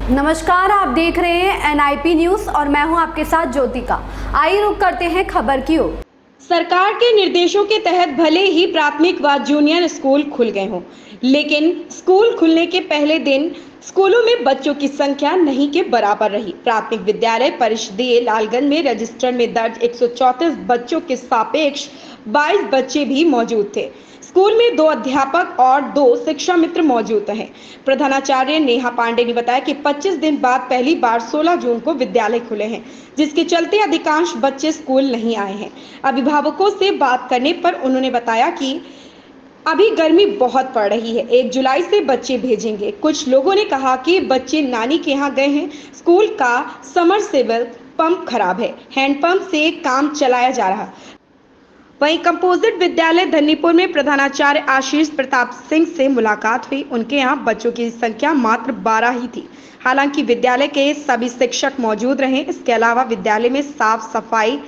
नमस्कार, आप देख रहे हैं NIP न्यूज़ और मैं हूं आपके साथ ज्योतिका। आइए रुक करते हैं खबर की ओर। सरकार के निर्देशों के तहत भले ही प्राथमिक व जूनियर स्कूल खुल गए हों, लेकिन स्कूल खुलने के पहले दिन स्कूलों में बच्चों की संख्या नहीं के बराबर रही। प्राथमिक विद्यालय परिषदीय लालगंज में रजिस्टर में दर्ज 134 बच्चों के सापेक्ष 22 बच्चे भी मौजूद थे। स्कूल में 2 अध्यापक और 2 शिक्षा मित्र मौजूद हैं। प्रधानाचार्य नेहा पांडे ने बताया कि 25 दिन बाद पहली बार 16 जून को विद्यालय खुले हैं, जिसके चलते अधिकांश बच्चे स्कूल नहीं आए हैं। अभिभावकों से बात करने पर उन्होंने बताया कि अभी गर्मी बहुत पड़ रही है, 1 जुलाई से बच्चे भेजेंगे। कुछ लोगों ने कहा कि बच्चे नानी के यहाँ गए हैं, स्कूल का समरसेबल पंप खराब है, हैंडपंप से काम चलाया जा रहा। वहीं कंपोजिट विद्यालय धन्नीपुर में प्रधानाचार्य आशीष प्रताप सिंह से मुलाकात हुई। उनके यहाँ बच्चों की संख्या मात्र 12 ही थी। हालांकि विद्यालय के सभी शिक्षक मौजूद रहे। इसके अलावा विद्यालय में साफ सफाई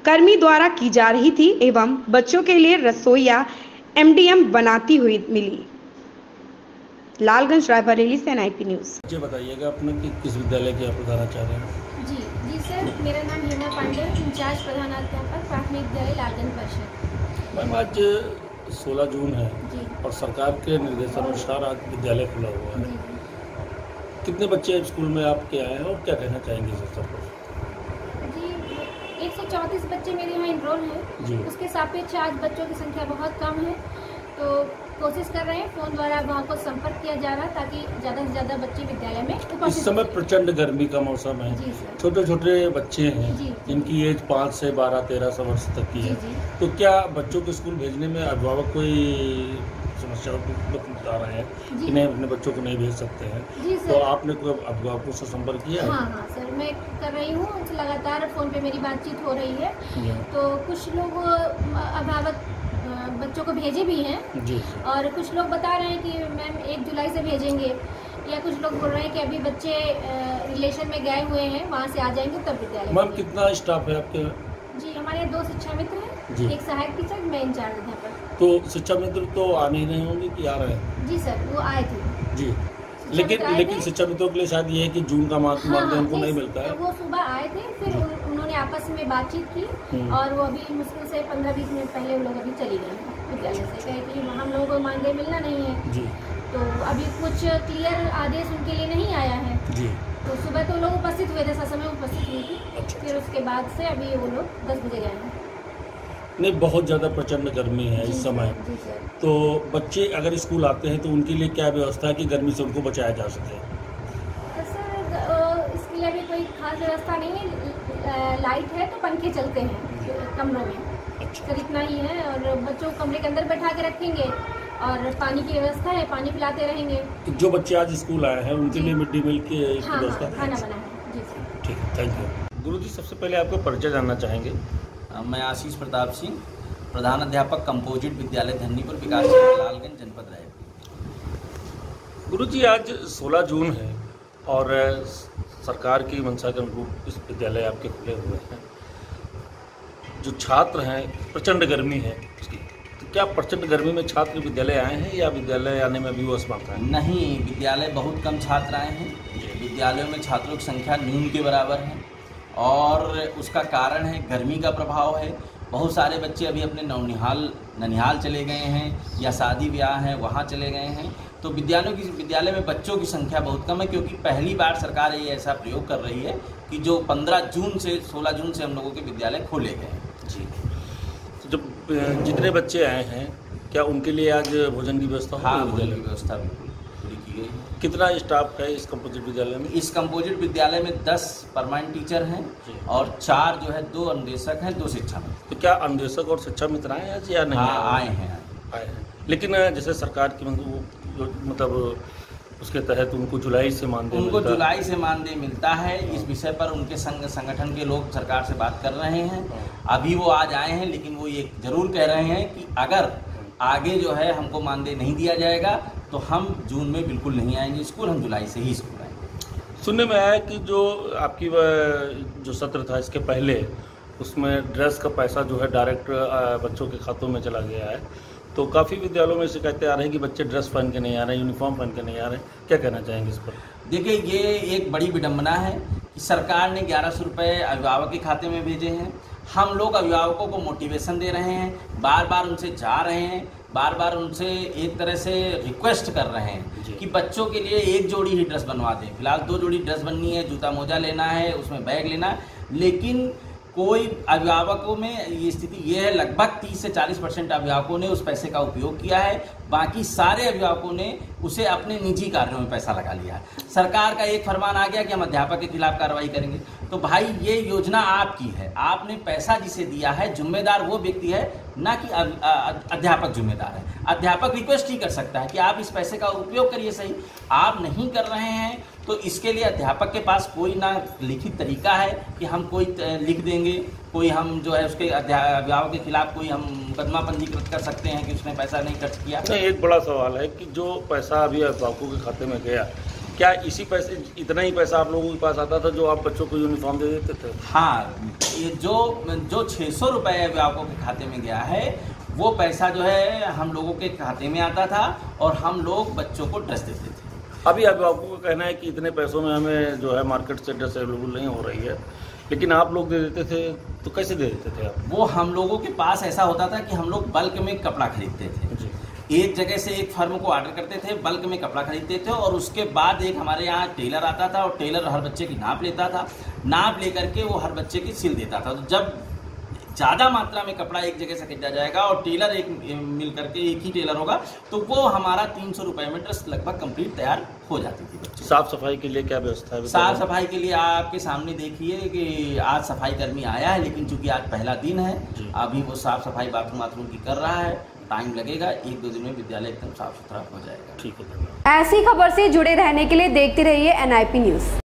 कर्मी द्वारा की जा रही थी एवं बच्चों के लिए रसोईया MDM बनाती हुई मिली। लालगंज रायबरेली से NIP न्यूज़। मुझे बताइएगा अपने कि किस विद्यालय के प्रधानाचार्य हैं? जी सर, मेरा नाम हेमा पांडे, इंचार्ज प्रधानाध्यापक प्राथमिक विद्यालय लालगंज परिषद। मैम, आज 16 जून है और सरकार के निर्देशानुसार आज विद्यालय खुला हुआ है। कितने बच्चे स्कूल में आपके आए हैं और क्या कहना चाहेंगे इस अवसर पर? जी, 134 बच्चे मेरे यहाँ इनरोल हैं। उसके सापेक्ष आज बच्चों की संख्या बहुत कम है, तो कोशिश कर रहे हैं फ़ोन द्वारा वहाँ को संपर्क किया जा रहा है ताकि ज़्यादा से ज़्यादा बच्चे विद्यालय में उपस्थित। इस समय प्रचंड गर्मी का मौसम है, छोटे छोटे बच्चे हैं जिनकी एज 5 से 12-13 वर्ष तक की है। तो क्या बच्चों को स्कूल भेजने में अभिभावक कोई समस्या बता रहे हैं कि नहीं, अपने बच्चों को नहीं भेज सकते हैं? तो आपने कोई अभिभावकों से संपर्क किया है? हाँ सर, मैं कर रही हूँ, लगातार फ़ोन पे मेरी बातचीत हो रही है। तो कुछ लोग अभिभावक बच्चों को भेजे भी हैं जी। और कुछ लोग बता रहे हैं कि मैम 1 जुलाई से भेजेंगे, या कुछ लोग बोल रहे हैं कि अभी बच्चे रिलेशन में गए हुए हैं, वहाँ से आ जाएंगे तब विद्यालय। मैम, कितना स्टाफ है आपके? जी, हमारे 2 शिक्षा मित्र हैं, एक सहायक टीचर, मैं इंचार्ज अध्यापक। तो शिक्षा मित्र तो आने ही नहीं होंगे कि आ रहे हैं? जी सर, वो आए थे जी, लेकिन शिक्षा मित्रों के लिए शायद ये है कि जून का मानदेय उनको नहीं मिलता है। वो सुबह आए थे, फिर उन्होंने आपस में बातचीत की और वो अभी मुश्किल से 15-20 मिनट पहले वो लोग अभी चली गए विद्यालय से, कहे कि हम लोगों को मानदेय मिलना नहीं है जी। तो अभी कुछ क्लियर आदेश उनके लिए नहीं आया है जी। तो सुबह तो लोग उपस्थित हुए थे, समय उपस्थित हुई थी। फिर उसके बाद से अभी वो लोग 10 बजे गए हैं। नहीं, बहुत ज़्यादा प्रचंड गर्मी है इस समय। तो बच्चे अगर स्कूल आते हैं तो उनके लिए क्या व्यवस्था है कि गर्मी से उनको बचाया जा सके? सर, इसके लिए अभी कोई खास व्यवस्था नहीं है। लाइट है तो पंखे चलते हैं कमरों में, सर इतना ही है। और बच्चों को कमरे के अंदर बैठा के रखेंगे और पानी की व्यवस्था है, पानी पिलाते रहेंगे। जो बच्चे आज स्कूल आए हैं उनके लिए मिड डे मील की व्यवस्था? खाना बना है जी सर। ठीक है, थैंक यू। गुरुजी, सबसे पहले आपको परिचय जानना चाहेंगे। मैं आशीष प्रताप सिंह, प्रधान अध्यापक कंपोजिट विद्यालय धन्नीपुर, विकास लालगंज, जनपद रायपुर। गुरुजी, आज 16 जून है और सरकार की मंशा के अनुरूप इस विद्यालय आपके खुले हुए हैं। जो छात्र हैं, प्रचंड गर्मी है उसकी, तो क्या प्रचंड गर्मी में छात्र विद्यालय आए हैं या विद्यालय आने में भी वो असमर्थ हैं? नहीं, विद्यालय बहुत कम छात्र आए हैं। विद्यालयों में छात्रों की संख्या न्यून के बराबर है और उसका कारण है गर्मी का प्रभाव है। बहुत सारे बच्चे अभी अपने ननिहाल चले गए हैं या शादी ब्याह है वहाँ चले गए हैं। तो विद्यालय में बच्चों की संख्या बहुत कम है, क्योंकि पहली बार सरकार ये ऐसा प्रयोग कर रही है कि जो 15 जून से 16 जून से हम लोगों के विद्यालय खोले गए हैं जी। तो जब जितने बच्चे आए हैं, क्या उनके लिए आज भोजन की व्यवस्था? हाँ, भोजन की व्यवस्था पूरी की गई है। कितना स्टाफ है इस कंपोजिट विद्यालय में? इस कंपोजिट विद्यालय में 10 परमानेंट टीचर हैं और 4 जो है 2 अनुदेशक हैं, 2 शिक्षा मित्र। तो क्या अनुदेशक और शिक्षा मित्र आए हैं या नहीं? हाँ, आए हैं। लेकिन जैसे सरकार की मतलब उसके तहत उनको जुलाई से मानदेय मिलता है। इस विषय पर उनके संगठन के लोग सरकार से बात कर रहे हैं। अभी वो आज आए हैं, लेकिन वो ये जरूर कह रहे हैं कि अगर आगे जो है हमको मानदेय नहीं दिया जाएगा तो हम जून में बिल्कुल नहीं आएंगे स्कूल, हम जुलाई से ही स्कूल आएंगे। सुनने में आया कि जो आपकी जो सत्र था इसके पहले, उसमें ड्रेस का पैसा जो है डायरेक्ट बच्चों के खातों में चला गया है। तो काफ़ी विद्यालयों में शिकायतें आ रही हैं कि बच्चे ड्रेस पहन के नहीं आ रहे हैं, यूनिफॉर्म पहन के नहीं आ रहे हैं। क्या कहना चाहेंगे इस पर? देखिए, ये एक बड़ी विडंबना है कि सरकार ने 1100 रुपये अभिभावक के खाते में भेजे हैं। हम लोग अभिभावकों को मोटिवेशन दे रहे हैं, बार बार उनसे जा रहे हैं, बार बार उनसे एक तरह से रिक्वेस्ट कर रहे हैं कि बच्चों के लिए एक जोड़ी ही ड्रेस बनवा दें। फिलहाल 2 जोड़ी ड्रेस बननी है, जूता मोजा लेना है, उसमें बैग लेना है, लेकिन कोई अभिभावकों में ये स्थिति ये है, लगभग 30 से 40% अभिभावकों ने उस पैसे का उपयोग किया है, बाकी सारे अभिभावकों ने उसे अपने निजी कार्यों में पैसा लगा लिया है। सरकार का एक फरमान आ गया कि हम अध्यापक के खिलाफ कार्रवाई करेंगे। तो भाई, ये योजना आपकी है, आपने पैसा जिसे दिया है, जिम्मेदार वो व्यक्ति है, ना कि अध्यापक जिम्मेदार है। अध्यापक रिक्वेस्ट ही कर सकता है कि आप इस पैसे का उपयोग करिए, सही। आप नहीं कर रहे हैं तो इसके लिए अध्यापक के पास कोई ना लिखित तरीका है कि हम कोई लिख देंगे, कोई हम जो है उसके अभिभावक के खिलाफ कोई हम मुकदमा पंजीकृत कर सकते हैं कि उसने पैसा नहीं खर्च किया। नहीं, एक बड़ा सवाल है कि जो पैसा अभी अभिभावकों के खाते में गया, क्या इसी पैसे, इतना ही पैसा आप लोगों के पास आता था जो आप बच्चों को यूनिफॉर्म दे देते थे? हाँ, ये जो 600 रुपये अभिभावकों के खाते में गया है, वो पैसा जो है हम लोगों के खाते में आता था और हम लोग बच्चों को ड्रेस देते थे। अभी अभिभावकों का कहना है कि इतने पैसों में हमें जो है मार्केट से ड्रेस अवेलेबल नहीं हो रही है, लेकिन आप लोग दे देते थे, तो कैसे दे देते थे आप? वो हम लोगों के पास ऐसा होता था कि हम लोग बल्क में कपड़ा खरीदते थे। एक जगह से एक फर्म को ऑर्डर करते थे, बल्क में कपड़ा खरीदते थे, और उसके बाद एक हमारे यहाँ टेलर आता था और टेलर हर बच्चे की नाप लेता था। नाप लेकर के वो हर बच्चे की सिल देता था। तो जब ज़्यादा मात्रा में कपड़ा एक जगह से खरीदा जाएगा और टेलर एक मिल करके एक ही टेलर होगा, तो वो हमारा 300 रुपये में ड्रेस लगभग कंप्लीट तैयार हो जाती थी बच्चे। साफ सफाई के लिए क्या व्यवस्था है? साफ सफाई के लिए आपके सामने देखिए कि आज सफाई कर्मी आया है, लेकिन चूंकि आज पहला दिन है, अभी वो साफ सफाई बाथरूम की कर रहा है। टाइम लगेगा, 1-2 दिन में विद्यालय एकदम साफ सुथरा हो जाएगा। ठीक है। ऐसी खबर से जुड़े रहने के लिए देखते रहिए NIP न्यूज़।